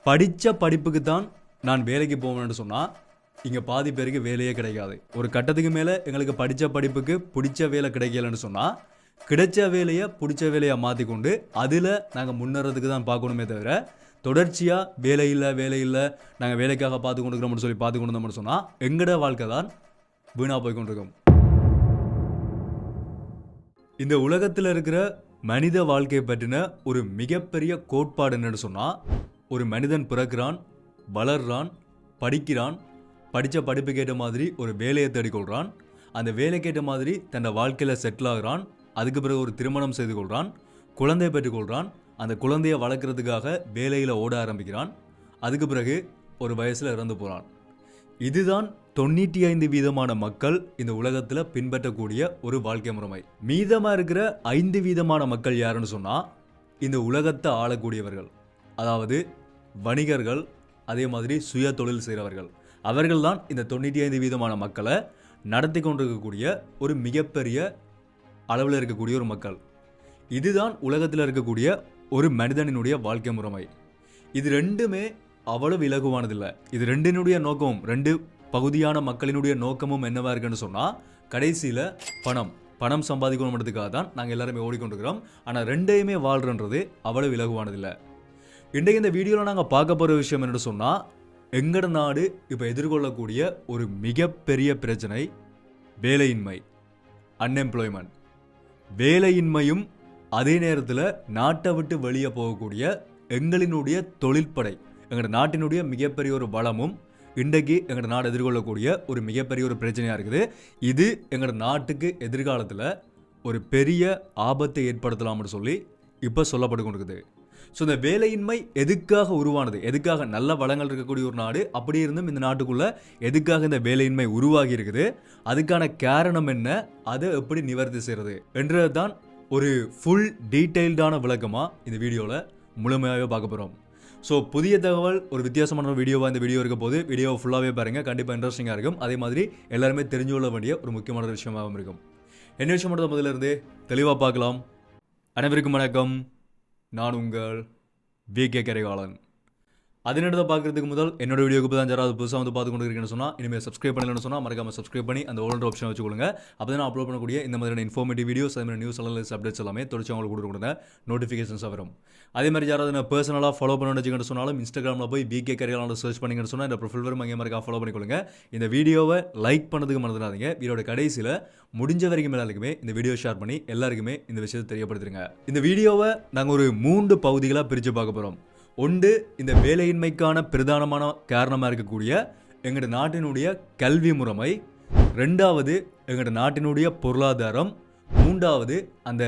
படித்த படிப்புக்கு தான் நான் வேலைக்கு போவேன்னு சொன்னால் இங்கே பாதி பேருக்கு வேலையே கிடைக்காது. ஒரு கட்டத்துக்கு மேலே எங்களுக்கு படித்த படிப்புக்கு பிடிச்ச வேலை கிடைக்கலன்னு சொன்னால் கிடைச்ச வேலையை பிடிச்ச வேலையை மாற்றிக்கொண்டு அதில் நாங்கள் முன்னேறதுக்கு தான் பார்க்கணுமே தவிர தொடர்ச்சியாக வேலை இல்லை நாங்கள் வேலைக்காக பார்த்து கொண்டுக்கிறோம்னு சொல்லி பார்த்து கொண்டு வந்தோம்னு சொன்னால் எங்களோட வாழ்க்கை தான் வீணாக போய் கொண்டிருக்கோம். இந்த உலகத்தில் இருக்கிற மனித வாழ்க்கையை பற்றின ஒரு மிகப்பெரிய கோட்பாடு என்னன்னு சொன்னால், ஒரு மனிதன் பிறக்கிறான், வளர்றான், படிக்கிறான், படித்த படிப்புக்கேற்ற மாதிரி ஒரு வேலையை தேடிக்கொள்கிறான், அந்த வேலைக்கேற்ற மாதிரி தன் வாழ்க்கையில் செட்டில் ஆகிறான், அதுக்கு பிறகு ஒரு திருமணம் செய்து கொள்கிறான், குழந்தையை பெற்றுக்கொள்கிறான், அந்த குழந்தையை வளர்க்குறதுக்காக வேலையில் ஓட ஆரம்பிக்கிறான், அதுக்கு பிறகு ஒரு வயசில் இறந்து போகிறான். இதுதான் 95% மக்கள் இந்த உலகத்தில் பின்பற்றக்கூடிய ஒரு வாழ்க்கை முறை. மீதமாக இருக்கிற 5% மக்கள் யாருன்னு சொன்னால் இந்த உலகத்தை ஆளக்கூடியவர்கள், அதாவது வணிகர்கள், அதே மாதிரி சுய தொழில் செய்கிறவர்கள். அவர்கள் தான் இந்த 95% மக்களை நடத்தி கொண்டிருக்கக்கூடிய ஒரு மிகப்பெரிய அளவில் இருக்கக்கூடிய ஒரு மக்கள். இதுதான் உலகத்தில் இருக்கக்கூடிய ஒரு மனிதனினுடைய வாழ்க்கை முறை. இது ரெண்டுமே அவ்வளவு இலகுவானதில்லை. இது ரெண்டினுடைய நோக்கமும், ரெண்டு பகுதியான மக்களினுடைய நோக்கமும் என்னவா இருக்குன்னு சொன்னால், கடைசியில் பணம் சம்பாதிக்கணுன்றதுக்காக தான் நாங்கள் எல்லாருமே ஓடிக்கொண்டிருக்கிறோம். ஆனால் ரெண்டையுமே வாழ்றன்றது அவ்வளவு இலகுவானதில்லை. இன்றைக்கு இந்த வீடியோவில் நாங்கள் பார்க்க போகிற விஷயம் என்னென்னு சொன்னால், எங்கட நாடு இப்போ எதிர்கொள்ளக்கூடிய ஒரு மிகப்பெரிய பிரச்சனை வேலையின்மை, அன்எம்ப்ளாய்மெண்ட். வேலையின்மையும் அதே நேரத்தில் நாட்டை விட்டு வெளியே போகக்கூடிய எங்களினுடைய தொழிற்படை, எங்களோட நாட்டினுடைய மிகப்பெரிய ஒரு வளமும் இன்றைக்கு எங்களோட நாடு எதிர்கொள்ளக்கூடிய ஒரு மிகப்பெரிய ஒரு பிரச்சனையாக இருக்குது. இது எங்களோட நாட்டுக்கு எதிர்காலத்தில் ஒரு பெரிய ஆபத்தை ஏற்படுத்தலாம்னு சொல்லி இப்போ சொல்லப்பட்டு கொண்டிருக்குது. ஸோ இந்த வேலையின்மை எதுக்காக உருவானது, எதுக்காக நல்ல வளங்கள் இருக்கக்கூடிய ஒரு நாடு, அப்படி இருந்தும் இந்த நாட்டுக்குள்ளே எதுக்காக இந்த வேலையின்மை உருவாகி இருக்குது, அதுக்கான காரணம் என்ன, அதை எப்படி நிவர்த்தி செய்கிறது என்றது தான் ஒரு ஃபுல் டீட்டெயில்டான விளக்கமாக இந்த வீடியோவில் முழுமையாகவே பார்க்க போகிறோம். ஸோ புதிய தகவல், ஒரு வித்தியாசமான வீடியோவாக இந்த வீடியோ இருக்க போது வீடியோவை ஃபுல்லாகவே பாருங்கள். கண்டிப்பாக இன்ட்ரெஸ்டிங்காக இருக்கும். அதே மாதிரி எல்லாருமே தெரிஞ்சு கொள்ள வேண்டிய ஒரு முக்கியமான விஷயமாகவும் இருக்கும். என்ன விஷயம் மட்டும் முதல்ல இருந்து தெளிவாக பார்க்கலாம். அனைவருக்கும் வணக்கம். நான் உங்கள் VK கரிகாலன். அதனிடத்தை பார்க்குறதுக்கு முதல் என்னோட வீடியோக்கு தான் யாராவது புதுசாக வந்து பார்த்து கொண்டு இருக்கேன்னு சொன்னால், இனிமேல் சப்ஸ்கிரைப் பண்ணலன்னு சொன்னால் மறக்காமல் சப்ஸ்கிரைப் பண்ணி அந்த ஓல்டர் ஆப்ஷன் வச்சுக்கொள்ளுங்க. அப்போ தான் அப்லோட் பண்ணக்கூடிய இந்த மாதிரியான இன்ஃபார்மேட்டிவ் வீடியோஸ், அதே மாதிரி நியூஸ் அனலைஸ் அப்டேட்ஸ் எல்லாமே தொடர்ச்சி அவங்களுக்கு கொடுக்குற நோட்டிஃபிகேஷன்ஸ் வரும். அதே மாதிரி யாராவது நான் பர்சனலாக ஃபாலோ பண்ணணும்னு வச்சுக்கிட்டு சொன்னாலும் இன்ஸ்டாகிராமில் போய் VK கரிகாலன் சர்ச் பண்ணிங்கன்னு சொன்னால் இந்த ப்ரொஃபைல் வரும், அங்கே மறக்காம ஃபாலோ பண்ணிக்கொள்ளுங்க. இந்த வீடியோவை லைக் பண்ணதுக்கு மறந்துடாதீங்க. வீடியோட கடைசியில் முடிஞ்ச வரைக்கும் எல்லாருக்குமே இந்த வீடியோ ஷேர் பண்ணி எல்லாருக்குமே இந்த விஷயத்தை தெரியப்படுத்துருங்க. இந்த வீடியோவை நாங்கள் ஒரு 3 பகுதிகளாக பிரித்து பார்க்க போகிறோம். ஒன்று, இந்த வேலையின்மைக்கான பிரதானமான காரணமாக இருக்கக்கூடிய எங்களோட நாட்டினுடைய கல்வி முறைமை. ரெண்டாவது, எங்களோட நாட்டினுடைய பொருளாதாரம். மூன்றாவது, அந்த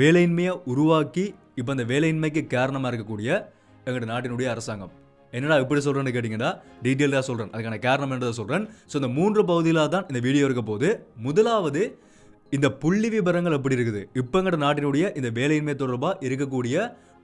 வேலையின்மையை உருவாக்கி இப்போ அந்த வேலையின்மைக்கு காரணமாக இருக்கக்கூடிய எங்களோட நாட்டினுடைய அரசாங்கம். என்னடா இப்படி சொல்கிறேன்னு கேட்டிங்கன்னா டீட்டெயிலாக சொல்கிறேன், அதுக்கான காரணம் என்றதை சொல்கிறேன். ஸோ இந்த 3 பகுதியிலாக தான் இந்த வீடியோ இருக்க போது. முதலாவது, இந்த புள்ளி விவரங்கள் எப்படி இருக்குது, இப்போ எங்களோட நாட்டினுடைய இந்த வேலையின்மை தொடர்பாக இருக்கக்கூடிய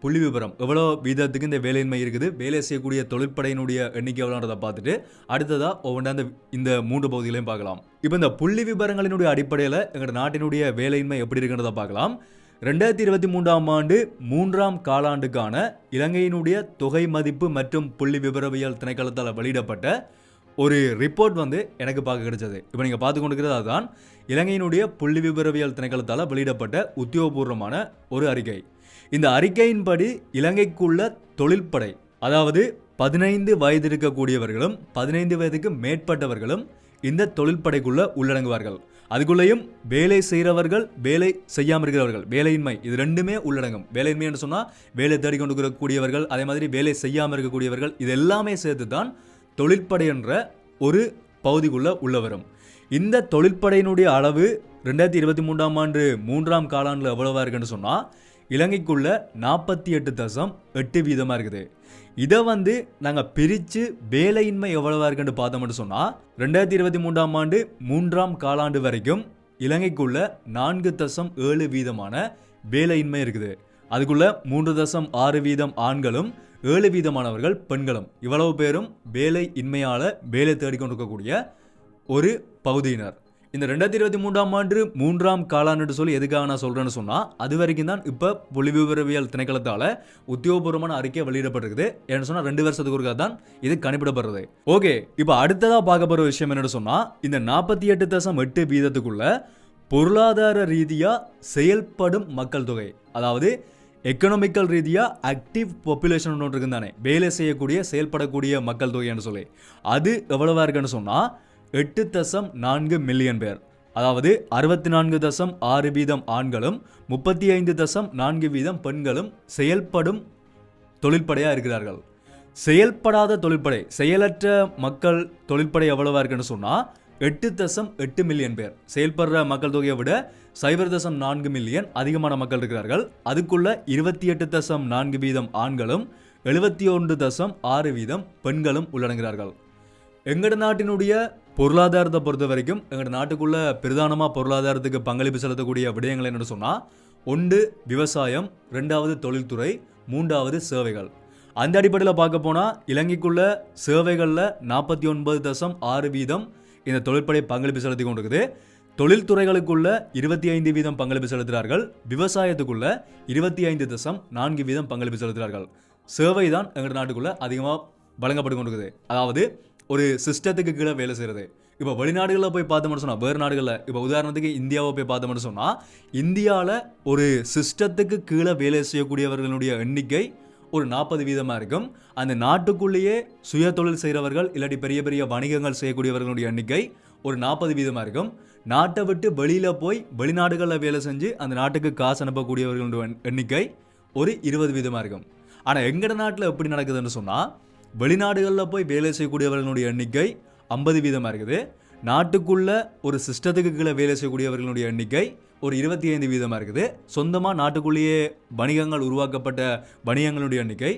புள்ளி விவரம், எவ்வளோ வீதத்துக்கு இந்த வேலையின்மை இருக்குது, வேலை செய்யக்கூடிய தொழிற்படையினுடைய எண்ணிக்கை எவ்வளோன்றதை பார்த்துட்டு அடுத்ததாக ஒவ்வொன்றா இந்த 3 பகுதிகளையும் பார்க்கலாம். இப்போ இந்த புள்ளி விவரங்களினுடைய அடிப்படையில் எங்களோட நாட்டினுடைய வேலையின்மை எப்படி இருக்குன்றதை பார்க்கலாம். 2023ஆம் ஆண்டு 3ஆம் காலாண்டுக்கான இலங்கையினுடைய தொகை மதிப்பு மற்றும் புள்ளி விவரவியல் திணைக்களத்தால் வெளியிடப்பட்ட ஒரு ரிப்போர்ட் வந்து எனக்கு பார்க்க கிடைச்சது. இப்போ நீங்கள் பார்த்து கொண்டிருக்கிறது அதுதான் இலங்கையினுடைய புள்ளி விவரவியல் திணைக்களத்தால் வெளியிடப்பட்ட உத்தியோகபூர்வமான ஒரு அறிக்கை. இந்த அறிக்கையின்படி இலங்கைக்குள்ள தொழில்படை, அதாவது 15 வயது இருக்கக்கூடியவர்களும் 15 வயதுக்கு மேற்பட்டவர்களும் இந்த தொழில்படைக்குள்ள உள்ளடங்குவார்கள். அதுக்குள்ளேயும் வேலை செய்கிறவர்கள், வேலை செய்யாமல் இருக்கிறவர்கள், வேலையின்மை, இது ரெண்டுமே உள்ளடங்கும். வேலையின்மை என்று சொன்னால் வேலை தேடிக்கொண்டு இருக்கக்கூடியவர்கள், அதே மாதிரி வேலை செய்யாமல் இருக்கக்கூடியவர்கள், இது எல்லாமே சேர்த்து தான் தொழிற்படை என்ற ஒரு பகுதிக்குள்ளே உள்ள வரும். இந்த தொழிற்படையினுடைய அளவு 2023ஆம் ஆண்டு 3ஆம் காலாண்டில் எவ்வளவா இருக்குன்னு சொன்னால் இலங்கைக்குள்ள 48.8% இருக்குது. இதை வந்து நாங்கள் பிரித்து வேலையின்மை எவ்வளவா இருக்குன்னு பார்த்தோம்னு சொன்னால் 2023ஆம் ஆண்டு 3ஆம் காலாண்டு வரைக்கும் இலங்கைக்குள்ள 4.7% வேலையின்மை இருக்குது. அதுக்குள்ள 3.6% ஆண்களும் 7% பெண்களும், இவ்வளவு பேரும் வேலை இன்மையால் வேலை தேடிக்கொண்டிருக்கக்கூடிய ஒரு பகுதியினர். இந்த 2023ஆம் ஆண்டு 3ஆம் காலாண்டு சொல்லி எதுக்காக நான் சொல்றேன்னு சொன்னா அது வரைக்கும் தான் இப்போ புள்ளிவிவரவியல் திணைக்களத்தால உத்தியோகபூர்வமான அறிக்கை வெளியிடப்பட்டிருக்குது. ஏன்னு சொன்னா 2 வருஷத்துக்கு ஒருக்கா தான் இது கணிப்பிடப்படுறது. ஓகே, இப்போ அடுத்ததா பார்க்க போற விஷயம் என்னன்னு சொன்னா இந்த 48.8 வீதத்துக்குள்ள பொருளாதார ரீதியா செயல்படும் மக்கள் தொகை, அதாவது எக்கனாமிக்கல் ரீதியா ஆக்டிவ் பாப்புலேஷன் ஒன்று இருக்கு தானே, வேலை செய்யக்கூடிய செயல்படக்கூடிய மக்கள் தொகைன்னு சொல்லி அது எவ்வளவா இருக்குன்னு சொன்னா 8.4 மில்லியன் பேர். அதாவது 64.6% ஆண்களும் 35.4% பெண்களும் செயல்படும் தொழிற்படையாக இருக்கிறார்கள். செயல்படாத தொழிற்படை, செயலற்ற மக்கள் தொழிற்படை எவ்வளவா இருக்குன்னு சொன்னால் 8.8 மில்லியன் பேர். செயல்படுற மக்கள் தொகையை விட 0.4 மில்லியன் அதிகமான மக்கள் இருக்கிறார்கள். அதுக்குள்ள 28.4% ஆண்களும் 71.6% பெண்களும் உள்ளடங்குகிறார்கள். எங்கட நாட்டினுடைய பொருளாதாரத்தை பொறுத்த வரைக்கும் எங்கட நாட்டுக்குள்ள பிரதானமாக பொருளாதாரத்துக்கு பங்களிப்பு செலுத்தக்கூடிய விடயங்கள் என்னென்னு சொன்னால் 1 விவசாயம், 2வது தொழில்துறை, 3வது சேவைகள். அந்த அடிப்படையில் பார்க்க போனால் இலங்கைக்குள்ள சேவைகளில் 49.6% இந்த தொழிற்படை பங்களிப்பு செலுத்தி கொண்டிருக்குது. தொழில்துறைகளுக்குள்ள 25% பங்களிப்பு செலுத்துகிறார்கள். விவசாயத்துக்குள்ள 25.4% பங்களிப்பு செலுத்துகிறார்கள். சேவை தான் எங்கள் நாட்டுக்குள்ள அதிகமாக வழங்கப்பட்டு கொண்டிருக்குது. அதாவது ஒரு சிஸ்டத்துக்கு கீழே வேலை செய்கிறது. இப்போ வெளிநாடுகளில் போய் பார்த்தோம்னு சொன்னால், வேறு நாடுகளில் இப்போ உதாரணத்துக்கு இந்தியாவை போய் பார்த்தோம்னு சொன்னால், இந்தியாவில் ஒரு சிஸ்டத்துக்கு கீழே வேலை செய்யக்கூடியவர்களுடைய எண்ணிக்கை ஒரு 40% இருக்கும். அந்த நாட்டுக்குள்ளேயே சுய தொழில் செய்கிறவர்கள் இல்லாட்டி பெரிய பெரிய வணிகங்கள் செய்யக்கூடியவர்களுடைய எண்ணிக்கை ஒரு 40% இருக்கும். நாட்டை விட்டு வெளியில் போய் வெளிநாடுகளில் வேலை செஞ்சு அந்த நாட்டுக்கு காசு அனுப்பக்கூடியவர்களுடைய எண்ணிக்கை ஒரு 20% இருக்கும். ஆனால் எங்கட நாட்டில் எப்படி நடக்குதுன்னு சொன்னால், வெளிநாடுகளில் போய் வேலை செய்யக்கூடியவர்களுடைய எண்ணிக்கை 50% இருக்குது. நாட்டுக்குள்ள ஒரு சிஸ்டத்துக்கு கீழே வேலை செய்யக்கூடியவர்களுடைய எண்ணிக்கை ஒரு 25% இருக்குது. சொந்தமாக நாட்டுக்குள்ளேயே வணிகங்கள் உருவாக்கப்பட்ட வணிகங்களுடைய எண்ணிக்கை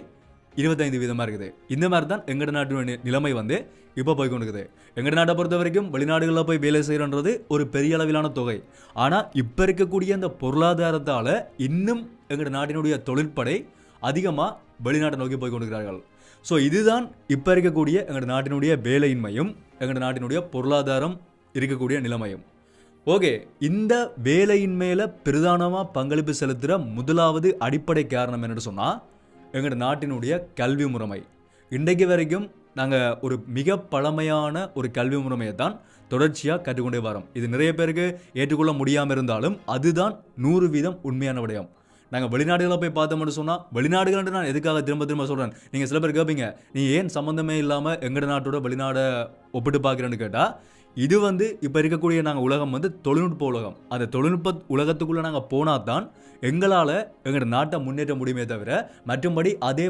25% இருக்குது. இந்த மாதிரி தான் எங்கட நாட்டு நிலைமை வந்து இப்போ போய் கொண்டிருக்குது. எங்கட நாட்டை பொறுத்த வரைக்கும் வெளிநாடுகளில் போய் வேலை செய்கிறன்றது ஒரு பெரிய அளவிலான தொகை. ஆனால் இப்போ இருக்கக்கூடிய அந்த பொருளாதாரத்தால் இன்னும் எங்கட நாட்டினுடைய தொழிற்படை அதிகமாக வெளிநாட்டை நோக்கி போய் கொண்டிருக்கிறார்கள். ஸோ இதுதான் இப்போ இருக்கக்கூடிய எங்கள் நாட்டினுடைய வேலையின்மையும் எங்கள் நாட்டினுடைய பொருளாதாரம் இருக்கக்கூடிய நிலைமையும். ஓகே, இந்த வேலையின்மையில் பிரதானமாக பங்களிப்பு செலுத்துகிற முதலாவது அடிப்படை காரணம் என்னென்னு சொன்னால் எங்கள் நாட்டினுடைய கல்வி முறைமை. இன்றைக்கு வரைக்கும் நாங்கள் ஒரு மிக பழமையான ஒரு கல்வி முறைமையை தான் தொடர்ச்சியாக கற்றுக்கொண்டே வரோம். இது நிறைய பேருக்கு ஏற்றுக்கொள்ள முடியாமல் இருந்தாலும் அதுதான் 100% உண்மையான விடயம். நாங்கள் வெளிநாடுகளை போய் பார்த்தோம்னு சொன்னால், வெளிநாடுகள் நான் எதுக்காக திரும்ப திரும்ப சொல்கிறேன், நீங்கள் சில பேர் கேட்பீங்க, நீ ஏன் சம்மந்தமே இல்லாமல் எங்கள் நாட்டோட வெளிநாடை ஒப்பிட்டு பார்க்குறேன்னு கேட்டால், இது வந்து இப்போ இருக்கக்கூடிய நாங்கள் உலகம் வந்து தொழில்நுட்ப உலகம். அந்த தொழில்நுட்ப உலகத்துக்குள்ளே நாங்கள் போனால் தான் எங்களால் எங்களோட நாட்டை முன்னேற்ற முடியுமே தவிர மற்றும்படி அதே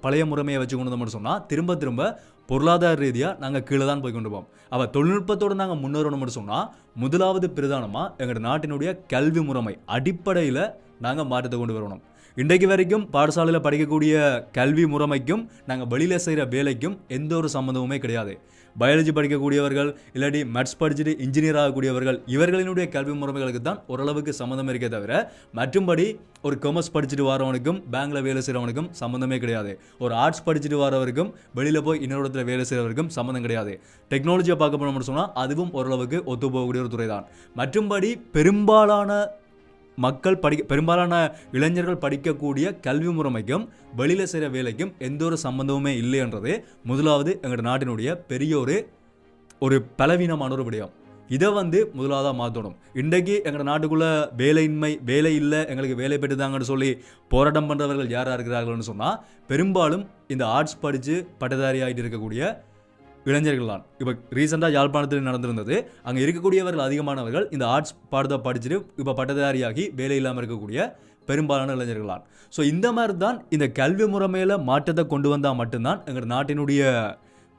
பழைய முறைமையை வச்சு கொண்டு வந்தோம்னு சொன்னால் திரும்ப திரும்ப பொருளாதார ரீதியாக நாங்கள் கீழே தான் போய் கொண்டு போவோம். அப்போ தொழில்நுட்பத்தோடு நாங்கள் முன்னேறணும்னு சொன்னால் முதலாவது பிரதானமாக எங்களோட நாட்டினுடைய கல்வி முறைமை அடிப்படையில் நாங்கள் மாற்றத்தை கொண்டு வரணும். இன்றைக்கு வரைக்கும் பாடசாலையில் படிக்கக்கூடிய கல்வி முறைமைக்கும் நாங்கள் வெளியில் செய்கிற வேலைக்கும் எந்த ஒரு சம்மந்தமுமே கிடையாது. பயாலஜி படிக்கக்கூடியவர்கள் இல்லாட்டி மேத்ஸ் படிச்சுட்டு இன்ஜினியர் ஆகக்கூடியவர்கள் இவர்களினுடைய கல்வி முறைமைகளுக்கு தான் ஓரளவுக்கு சம்மந்தம் இருக்கே தவிர மற்றும்படி ஒரு காமர்ஸ் படிச்சுட்டு வரவனுக்கும் பேங்கில் வேலை செய்கிறவனுக்கும் சம்மந்தமே கிடையாது. ஒரு ஆர்ட்ஸ் படிச்சுட்டு வரவருக்கும் வெளியில் போய் இன்னொரு இடத்துல வேலை செய்கிறவருக்கும் சம்மந்தம் கிடையாது. டெக்னாலஜியை பார்க்க போனோம்னு சொன்னால் அதுவும் ஓரளவுக்கு ஒத்து போகக்கூடிய ஒரு துறை தான். மற்றும்படி பெரும்பாலான இளைஞர்கள் படிக்கக்கூடிய கல்வி முறைமைக்கும் வெளியில் செய்கிற வேலைக்கும் எந்த ஒரு சம்பந்தமுமே இல்லைன்றது முதலாவது எங்கள் நாட்டினுடைய பெரிய ஒரு பலவீனமான ஒரு விடயம். இதை வந்து முதலாவதாக மாற்றணும். இன்றைக்கு எங்கள் நாட்டுக்குள்ளே வேலை இல்லை, எங்களுக்கு வேலை பெற்றுதாங்கன்னு சொல்லி போராட்டம் பண்ணுறவர்கள் யாராக இருக்கிறார்கள்னு சொன்னால் பெரும்பாலும் இந்த ஆர்ட்ஸ் படித்து பட்டதாரி ஆகிட்டு இருக்கக்கூடிய இளைஞர்கள் தான். இப்போ ரீசெண்டாக யாழ்ப்பாணத்தில் நடந்திருந்தது. அங்கே இருக்கக்கூடியவர்கள் அதிகமானவர்கள் இந்த ஆர்ட்ஸ் பாடத்தை படிச்சுட்டு இப்போ பட்டதாரியாகி வேலை இல்லாமல் இருக்கக்கூடிய பெரும்பாலான இளைஞர்கள் தான். ஸோ இந்த மாதிரி தான் இந்த கல்வி முறைமையில் மாற்றத்தை கொண்டு வந்தால் மட்டும்தான் எங்கள் நாட்டினுடைய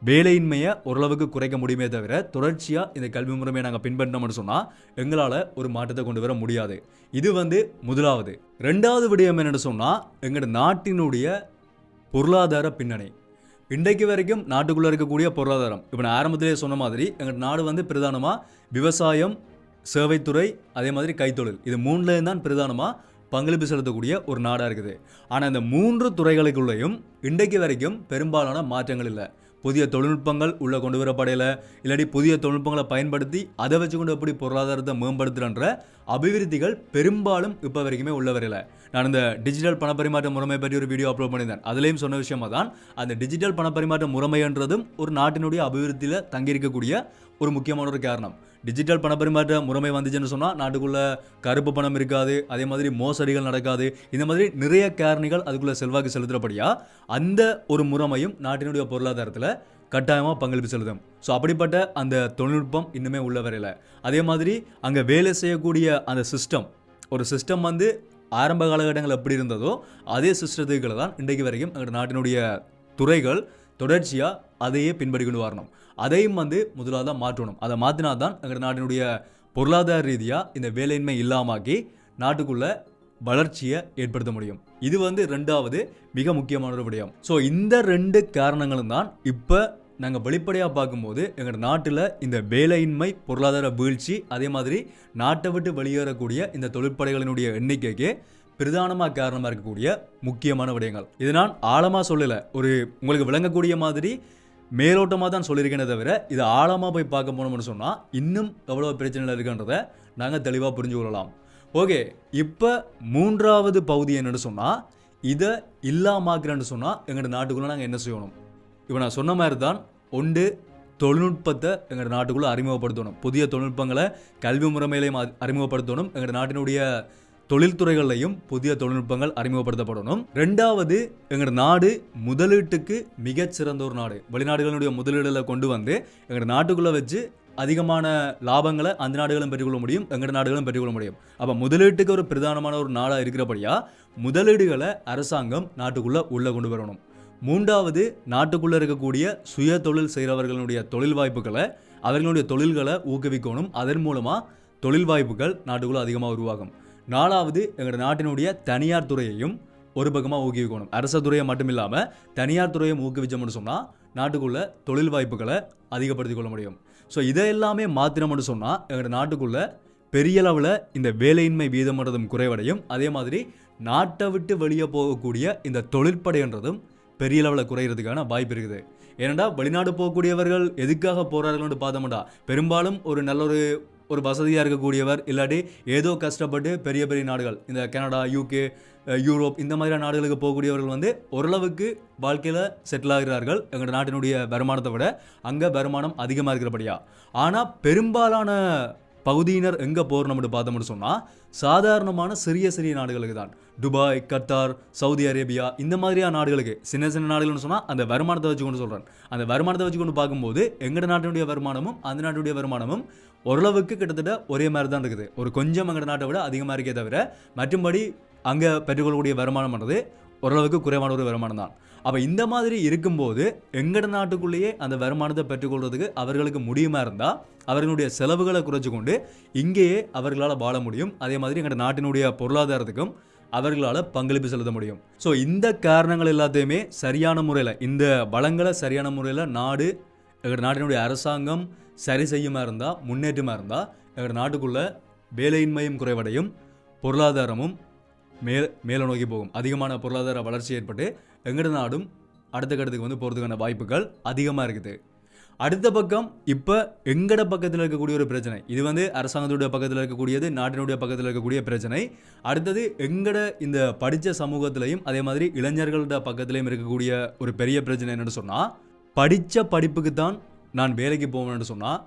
வேலையின்மையை ஓரளவுக்கு குறைக்க முடியுமே தவிர தொடர்ச்சியாக இந்த கல்வி முறைமையை நாங்கள் பின்பற்றோம்னு சொன்னால் எங்களால் ஒரு மாற்றத்தை கொண்டு வர முடியாது. இது வந்து முதலாவது. 2வது விடயம் என்னென்னு சொன்னால் எங்கள் நாட்டினுடைய பொருளாதார பின்னணி. இன்றைக்கு வரைக்கும் நாட்டுக்குள்ளே இருக்கக்கூடிய பொருளாதாரம், இப்போ நான் ஆரம்பத்திலே சொன்ன மாதிரி எங்கள் நாடு வந்து பிரதானமாக விவசாயம், சேவைத்துறை, அதே மாதிரி கைத்தொழில், இது 3லேயும் தான் பிரதானமாக பங்களிப்பு செலுத்தக்கூடிய ஒரு நாடாக இருக்குது. ஆனால் இந்த 3 துறைகளுக்குள்ளேயும் இன்றைக்கு வரைக்கும் பெரும்பாலான மாற்றங்கள் இல்லை. புதிய தொழில்நுட்பங்கள் உள்ள கொண்டு வரப்படையில இல்லாட்டி புதிய தொழில்நுட்பங்களை பயன்படுத்தி அதை வச்சு கொண்டு எப்படி பொருளாதாரத்தை மேம்படுத்துகின்ற அபிவிருத்திகள் பெரும்பாலும் இப்போ வரைக்குமே உள்ள வரையில. நான் இந்த டிஜிட்டல் பணப்பரிமாற்ற முறைமை பற்றி ஒரு வீடியோ அப்லோட் பண்ணியிருந்தேன். அதுலேயும் சொன்ன விஷயமா தான் அந்த டிஜிட்டல் பணப்பரிமாற்ற முறைமைன்றதும் ஒரு நாட்டினுடைய அபிவிருத்தியில் தங்கியிருக்கக்கூடிய ஒரு முக்கியமான ஒரு காரணம். டிஜிட்டல் பணப்பரிமாற்ற முறைமை வந்துச்சுன்னு சொன்னால் நாட்டுக்குள்ளே கருப்பு பணம் இருக்காது, அதே மாதிரி மோசடிகள் நடக்காது, இந்த மாதிரி நிறைய காரணிகள் அதுக்குள்ளே செல்வாக்கு செலுத்துறபடியா அந்த ஒரு முறைமையும் நாட்டினுடைய பொருளாதாரத்தில் கட்டாயமாக பங்களிப்பு செலுத்தும். ஸோ அப்படிப்பட்ட அந்த தொழில்நுட்பம் இன்னுமே உள்ள வரையில். அதே மாதிரி அங்கே வேலை செய்யக்கூடிய அந்த ஒரு சிஸ்டம் வந்து ஆரம்ப காலகட்டங்கள் எப்படி இருந்ததோ அதே சிஸ்டத்துக்களை தான் இன்றைக்கு வரைக்கும் எங்கள் நாட்டினுடைய துறைகள் தொடர்ச்சியாக அதையே பின்பற்றி கொண்டு வரணும். அதையும் வந்து முதலாக மாற்றணும். அதை மாற்றினா தான் எங்கள் நாட்டினுடைய பொருளாதார ரீதியாக இந்த வேலையின்மை இல்லாமாக்கி நாட்டுக்குள்ளே வளர்ச்சியை ஏற்படுத்த முடியும். இது வந்து ரெண்டாவது மிக முக்கியமான ஒரு விடயம். ஸோ இந்த 2 காரணங்களும் தான் இப்போ நாங்கள் வெளிப்படையாக பார்க்கும்போது எங்கள் நாட்டில் இந்த வேலையின்மை, பொருளாதார வீழ்ச்சி, அதே மாதிரி நாட்டை விட்டு வெளியேறக்கூடிய இந்த தொழிற்படைகளினுடைய எண்ணிக்கைக்கு பிரதானமாக காரணமாக இருக்கக்கூடிய முக்கியமான விடயங்கள். இது நான் ஆழமாக சொல்லலை, ஒரு உங்களுக்கு விளங்கக்கூடிய மாதிரி மேலோட்டமாக தான் சொல்லியிருக்கேனே தவிர இதை ஆழமாக போய் பார்க்க போனோம்னு சொன்னால் இன்னும் எவ்வளோ பிரச்சனைகள் இருக்குன்றதை நாங்கள் தெளிவாக புரிஞ்சு கொள்ளலாம். ஓகே, இப்போ 3வது பகுதி என்னென்னு சொன்னால் இதை இல்லாமாக்குறேன்னு சொன்னால் எங்கள் நாட்டுக்குள்ளே நாங்கள் என்ன செய்யணும்? இப்போ நான் சொன்ன மாதிரி தான் ஒன்று தொழில்நுட்பத்தை எங்கள் நாட்டுக்குள்ளே அறிமுகப்படுத்தணும். புதிய தொழில்நுட்பங்களை கல்வி முறைமையிலையும் அறிமுகப்படுத்தணும். எங்கள் நாட்டினுடைய தொழில்துறைகளையும் புதிய தொழில்நுட்பங்கள் அறிமுகப்படுத்தப்படணும். 2வது எங்கள் நாடு முதலீட்டுக்கு மிகச்சிறந்த ஒரு நாடு. வெளிநாடுகளுடைய முதலீடுகளை கொண்டு வந்து எங்கள் நாட்டுக்குள்ளே வச்சு அதிகமான லாபங்களை அந்த நாடுகளும் பெற்றுக்கொள்ள முடியும், எங்கள் நாடுகளும் பெற்றுக்கொள்ள முடியும். அப்போ முதலீட்டுக்கு ஒரு பிரதானமான ஒரு நாடாக இருக்கிறபடியா முதலீடுகளை அரசாங்கம் நாட்டுக்குள்ளே உள்ளே கொண்டு வரணும். 3வது நாட்டுக்குள்ளே இருக்கக்கூடிய சுய தொழில் செய்கிறவர்களுடைய தொழில் வாய்ப்புகளை, அவர்களுடைய தொழில்களை ஊக்குவிக்கணும். அதன் மூலமாக தொழில் வாய்ப்புகள் நாட்டுக்குள்ளே அதிகமாக உருவாகும். 4வது எங்கள் நாட்டினுடைய தனியார் துறையையும் ஒரு பக்கமாக ஊக்குவிக்கணும். அரசு துறையை மட்டும் இல்லாமல் தனியார் துறையை ஊக்குவிச்சோம்னு சொன்னால் நாட்டுக்குள்ளே தொழில் வாய்ப்புகளை அதிகப்படுத்திக் கொள்ள முடியும். ஸோ இதை எல்லாமே மாற்றினோம்னு சொன்னால் எங்கள் நாட்டுக்குள்ளே பெரிய அளவில் இந்த வேலையின்மை வீதம்ன்றதும் குறைவடையும். அதே மாதிரி நாட்டை விட்டு வெளியே போகக்கூடிய இந்த தொழிற்படைன்றதும் பெரிய அளவில் குறைகிறதுக்கான வாய்ப்பு இருக்குது. ஏனெண்டா வெளிநாடு போகக்கூடியவர்கள் எதுக்காக போகிறார்கள்னு பார்த்தோம்டா பெரும்பாலும் ஒரு நல்ல ஒரு வசதியாக இருக்கக்கூடியவர், இல்லாட்டி ஏதோ கஷ்டப்பட்டு பெரிய பெரிய நாடுகள் இந்த கனடா, யூகே, யூரோப் இந்த மாதிரியான நாடுகளுக்கு போகக்கூடியவர்கள் வந்து ஓரளவுக்கு வாழ்க்கையில் செட்டில் ஆகிறார்கள் எங்கள் நாட்டினுடைய வருமானத்தை விட. அங்கே வருமானம் அதிகமாக இருக்கிறபடியா. ஆனால் பெரும்பாலான பகுதியினர் எங்கே போகிறோம்னு பார்த்தோம்னு சொன்னால் சாதாரணமான சிறிய நாடுகளுக்கு தான். துபாய், கத்தார், சவுதி அரேபியா இந்த மாதிரியான நாடுகளுக்கு, சின்ன நாடுகள்னு சொன்னால் அந்த வருமானத்தை வச்சு கொண்டு சொல்கிறேன். அந்த வருமானத்தை வச்சு கொண்டு பார்க்கும்போது எங்கள் நாட்டினுடைய வருமானமும் அந்த நாட்டுடைய வருமானமும் ஓரளவுக்கு கிட்டத்தட்ட ஒரே மாதிரி தான் இருக்குது. ஒரு கொஞ்சம் எங்கள் நாட்டை விட அதிகமாக இருக்கே தவிர மற்றும்படி அங்கே பெற்றுக்கொள்ளக்கூடிய வருமானம்ன்றது ஓரளவுக்கு குறைவான ஒரு வருமானம் தான். அப்போ இந்த மாதிரி இருக்கும்போது எங்கள் நாட்டுக்குள்ளேயே அந்த வருமானத்தை பெற்றுக்கொள்றதுக்கு அவர்களுக்கு முடியுமா இருந்தால் அவர்களுடைய செலவுகளை குறைச்சி கொண்டு இங்கேயே அவர்களால் வாழ முடியும். அதே மாதிரி எங்கள் நாட்டினுடைய பொருளாதாரத்துக்கும் அவர்களால் பங்களிப்பு செலுத்த முடியும். ஸோ இந்த காரணங்கள் எல்லாத்தையுமே சரியான முறையில், இந்த வளங்களை சரியான முறையில் எங்கள் நாட்டினுடைய அரசாங்கம் சரி செய்யுமா இருந்தால், முன்னேற்றமாக இருந்தால் எங்கள் நாட்டுக்குள்ளே வேலையின்மையும் குறைவடையும், பொருளாதாரமும் மேலே நோக்கி போகும். அதிகமான பொருளாதார வளர்ச்சி ஏற்பட்டு எங்களோட நாடும் அடுத்த கட்டத்துக்கு வந்து போகிறதுக்கான வாய்ப்புகள் அதிகமாக இருக்குது. அடுத்த பக்கம் இப்போ எங்கட பக்கத்தில் இருக்கக்கூடிய ஒரு பிரச்சனை, இது வந்து அரசாங்கத்துடைய பக்கத்தில் இருக்கக்கூடியது, நாட்டினுடைய பக்கத்தில் இருக்கக்கூடிய பிரச்சனை. அடுத்தது எங்கட இந்த படித்த சமூகத்திலையும் அதே மாதிரி இளைஞர்களோட பக்கத்திலையும் இருக்கக்கூடிய ஒரு பெரிய பிரச்சனை என்னென்னு சொன்னால், படித்த படிப்புக்கு தான் நான் வேலைக்கு போவேன்னு சொன்னால்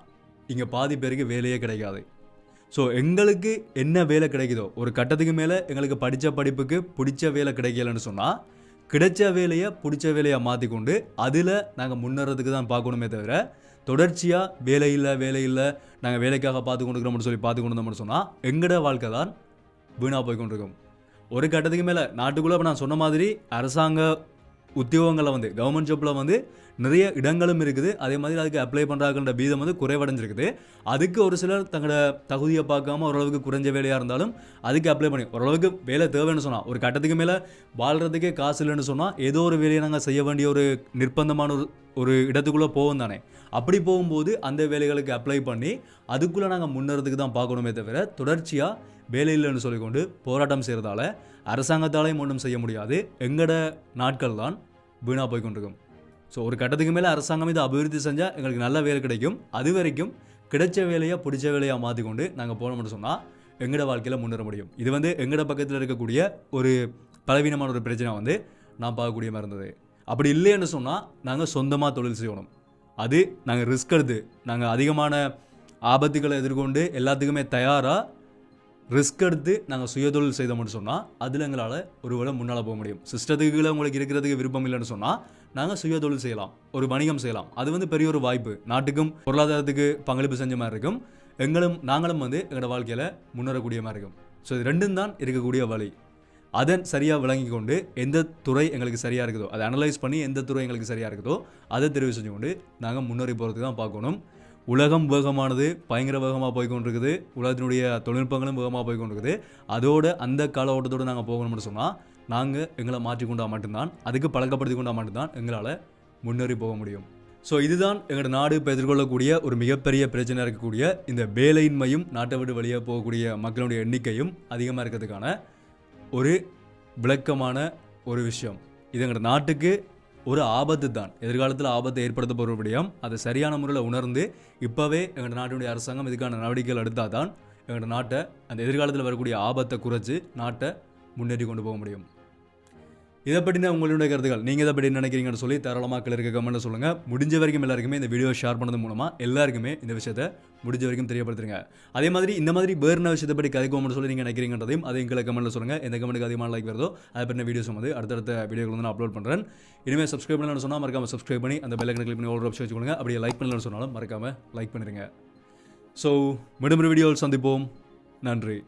இங்கே பாதி பேருக்கு வேலையே கிடைக்காது. ஸோ எங்களுக்கு என்ன வேலை கிடைக்குதோ ஒரு கட்டத்துக்கு மேலே எங்களுக்கு படித்த படிப்புக்கு பிடிச்ச வேலை கிடைக்கலன்னு சொன்னால் கிடைச்ச வேலையை பிடிச்ச வேலையாக மாற்றிக்கொண்டு அதில் நாங்கள் முன்னேறதுக்கு தான் பார்க்கணுமே தவிர தொடர்ச்சியாக வேலை இல்லை நாங்கள் வேலைக்காக பார்த்து கொண்டுக்கிறோம்னு சொல்லி பார்த்து கொண்டு வந்தோம்னு சொன்னால் எங்களோட வாழ்க்கை தான் வீணாக போய் கொண்டிருக்கும். ஒரு கட்டத்துக்கு மேலே நாட்டுக்குள்ளே இப்போ நான் சொன்ன மாதிரி அரசாங்க உத்தியோகங்களில் வந்து கவர்மெண்ட் ஜாப்பில் வந்து நிறைய இடங்களும் இருக்குது. அதே மாதிரி அதுக்கு அப்ளை பண்ணுறாங்கன்ற வீதம் வந்து குறைவடைஞ்சிருக்குது. அதுக்கு ஒரு சிலர் தங்களோட தகுதியை பார்க்காம ஓரளவுக்கு குறைஞ்ச வேலையாக இருந்தாலும் அதுக்கு அப்ளை பண்ணி ஓரளவுக்கு வேலை தேவைன்னு சொன்னால் ஒரு கட்டத்துக்கு மேலே வாழ்கிறதுக்கே காசு இல்லைன்னு சொன்னால் ஏதோ ஒரு வேலையை நாங்கள் செய்ய வேண்டிய ஒரு நிர்பந்தமான ஒரு இடத்துக்குள்ளே போவோம் தானே. அப்படி போகும்போது அந்த வேலைகளுக்கு அப்ளை பண்ணி அதுக்குள்ளே நாங்கள் முன்னேறதுக்கு தான் பார்க்கணுமே தவிர தொடர்ச்சியாக வேலை இல்லைன்னு சொல்லிக்கொண்டு போராட்டம் செய்கிறதால அரசாங்கத்தாலையும் ஒன்றும் செய்ய முடியாது. எங்களோட நாட்கள் தான் வீணாக போய்கொண்டிருக்கும். ஸோ ஒரு கட்டத்துக்கு மேலே அரசாங்கம் இதை அபிவிருத்தி செஞ்சால் எங்களுக்கு நல்ல வேலை கிடைக்கும். அது வரைக்கும் கிடைச்ச வேலையாக பிடிச்ச வேலையாக மாற்றிக்கொண்டு நாங்கள் போனோம்னு சொன்னால் எங்களோட வாழ்க்கையில் முன்னேற முடியும். இது வந்து எங்களோட பக்கத்தில் இருக்கக்கூடிய ஒரு பலவீனமான ஒரு பிரச்சனை வந்து நான் பார்க்கக்கூடிய மாதிரி இருந்தது. அப்படி இல்லைன்னு சொன்னால் நாங்கள் சொந்தமாக தொழில் செய்யணும். அது நாங்கள் ரிஸ்க் எடுத்து நாங்கள் அதிகமான ஆபத்துக்களை எதிர்கொண்டு எல்லாத்துக்குமே தயாராக ரிஸ்க் எடுத்து நாங்கள் சுயதொழில் செய்தோம்னு சொன்னால் அதில் எங்களால் ஒரு வேளை முன்னால் போக முடியும். சிஸ்டத்துக்குள்ளே உங்களுக்கு இருக்கிறதுக்கு விருப்பம் இல்லைன்னு சொன்னால் நாங்கள் சுயதொழில் செய்யலாம், ஒரு வணிகம் செய்யலாம். அது வந்து பெரிய ஒரு வாய்ப்பு, நாட்டுக்கும் பொருளாதாரத்துக்கு பங்களிப்பு செஞ்ச மாதிரி இருக்கும். நாங்களும் வந்து எங்களோட வாழ்க்கையில் முன்னேறக்கூடிய மாதிரி இருக்கும். ஸோ இது ரெண்டும் தான் இருக்கக்கூடிய வழி. அதை சரியாக விளங்கி கொண்டு எந்த துறை எங்களுக்கு சரியாக இருக்குதோ அதை அனலைஸ் பண்ணி எந்த துறை எங்களுக்கு சரியாக இருக்குதோ அதை தெரிவு செஞ்சு கொண்டு நாங்கள் முன்னேறி போகிறதுக்கு தான் பார்க்கணும். உலகம் வேகமானது, பயங்கர வேகமாக போய்கொண்டிருக்குது. உலகத்தினுடைய தொழில்நுட்பங்களும் வேகமாக போய்கொண்டிருக்குது. அதோட அந்த கால ஓட்டத்தோடு நாங்கள் போகணும்னு சொன்னால் நாங்கள் எங்களை மாற்றிக்கொண்டால் மட்டும்தான், அதுக்கு பழக்கப்படுத்தி கொண்டால் மட்டும்தான் எங்களால் முன்னேறி போக முடியும். ஸோ இதுதான் எங்களோட நாடு இப்போ எதிர்கொள்ளக்கூடிய ஒரு மிகப்பெரிய பிரச்சனை இருக்கக்கூடிய இந்த வேலையின்மையும் நாட்டை விட்டு வெளியே போகக்கூடிய மக்களுடைய எண்ணிக்கையும் அதிகமாக இருக்கிறதுக்கான ஒரு விளக்கமான ஒரு விஷயம். இது எங்களோட நாட்டுக்கு ஒரு ஆபத்து தான், எதிர்காலத்தில் ஆபத்தை ஏற்படுத்த போகிற விடயம். அதை சரியான முறையில் உணர்ந்து இப்போவே எங்களோட நாட்டினுடைய அரசாங்கம் இதுக்கான நடவடிக்கைகள் எடுத்தால் தான் எங்களோட நாட்டை அந்த எதிர்காலத்தில் வரக்கூடிய ஆபத்தை குறைச்சி நாட்டை முன்னேறி கொண்டு போக முடியும். இதை பற்றின உங்களுடைய கருத்துக்கள் நீங்கள் இதை பற்றி நினைக்கிறீங்கன்னு சொல்லி தாராளமாக கீழே இருக்க கமெண்ட்டில் சொல்லுங்கள். முடிஞ்ச வரைக்கும் எல்லாருக்குமே இந்த வீடியோ ஷேர் பண்ணது மூலமாக எல்லாருக்குமே இந்த விஷயத்தை முடிஞ்ச வரைக்கும் தெரியப்படுத்துங்க. அதே மாதிரி இந்த மாதிரி வேறு விஷயத்தை பற்றி கதைக்கோம்னு சொல்லி நீங்கள் நினைக்கிறீங்கன்றதையும் அதையும் கீழே கமெண்ட்டில் சொல்லுங்கள். எந்த கமெண்ட்டுக்கு அதிகமாக லைக் வருதோ அதை பற்றின வீடியோஸ் வந்து அடுத்தடுத்த வீடியோக்கள் வந்து நான் அப்லோட் பண்ணுறேன். இனிமேல் சப்ஸ்கிரைப் பண்ணலன்னு சொன்னால் மறக்காமல் சப்ஸ்கிரைப் பண்ணி அந்த பெல் ஐக்கனை கிளிக் பண்ணி ஒரு ஆப்ஷன் வச்சுக்கோங்க. அப்படியே லைக் பண்ணலன்னு சொன்னாலும் மறக்காமல் லைக் பண்ணிடுங்க. ஸோ மீண்டும் வீடியோவில் சந்திப்போம். நன்றி.